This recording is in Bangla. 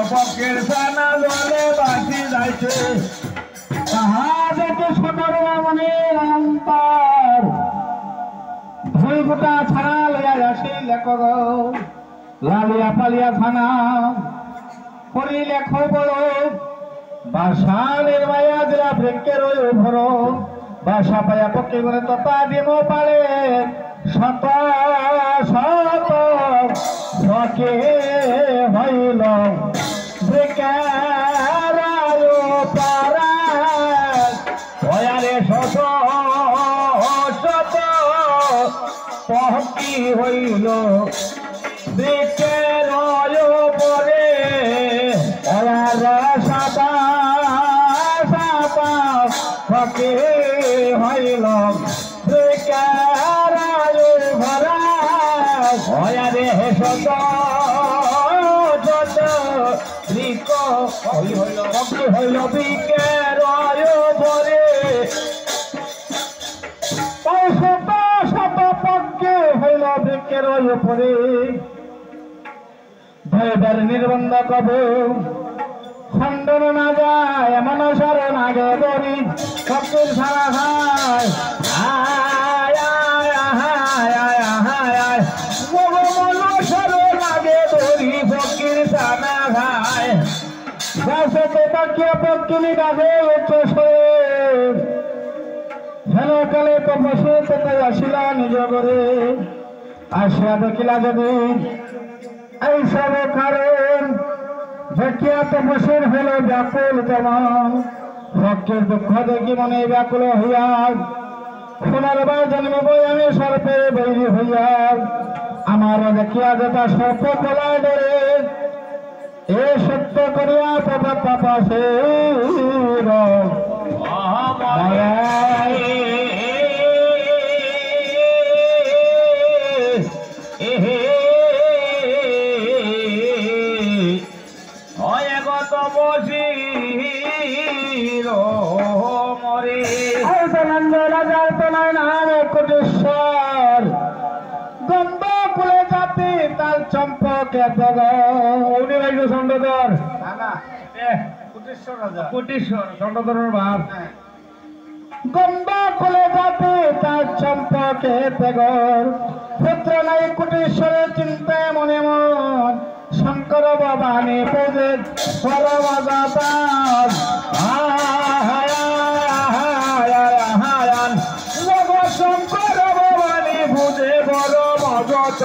পক্ষের সানা জলে বাঁচি যাইছে তাহা দেখে সোনার মনের অন্তর ধুই গোটা ছাড়া লইয়া আসি লেখক লালিয়া পালিয়া থানা করি লেখ বড় বাসা নির্মায়া দিলা বৃক্ষের ওই ভর বাসা পাইয়া পক্ষে করে তপা দিম পারে শত শত সকে হইল বৃক্ষের পারা ভয়ারে শত শত পক্ষী হইল বৃক্ষের পরে সাদা সাদা সকে হইল বৃক্ষের ভরা ভয়ারে শত শত বৃক্ষ হইল পক্ষী হইল বৃক্ষের পরে শত শত পক্ষে হইল বৃক্ষের উপরে ভয়বার নির্বন্ধ কব খণ্ডন না যায় এমন শরণ আগে দরি পক্ষের সারা খায় শরণ আগে দরি পক্ষের সারা খায় গাছে পাখিয়া পক্ষিনী গাছে উচ্চ হেলো কালে তো বসে কোথায় আসিলা নিজ করে আসিয়া দেখিলা যদি এই সব কারণ দেখিয়া তো বসে হলো ব্যাকুল কেমন ভক্তের দুঃখ দেখি মনে ব্যাকুল হইয়া পুনর্বার জন্মিব আমি সর্পে বৈরী হইয়া আমারও দেখিয়া যেটা সর্প গলায় ধরে এ সত্য করিয়া তবে পাপা সে গন্ধ কুলে জাতি তাল চম্পকে চন্দ্রধর কুটিশ্বর চন্দ্রধরের ভাব গন্ধ কুলে জাতি তাল চম্পকে পেগর পুত্র নাই কুটিশ্বরের চিন্তায় মনে মন শঙ্কর ভবানী পূজে শঙ্কর ভবানী পূজে বড় মজত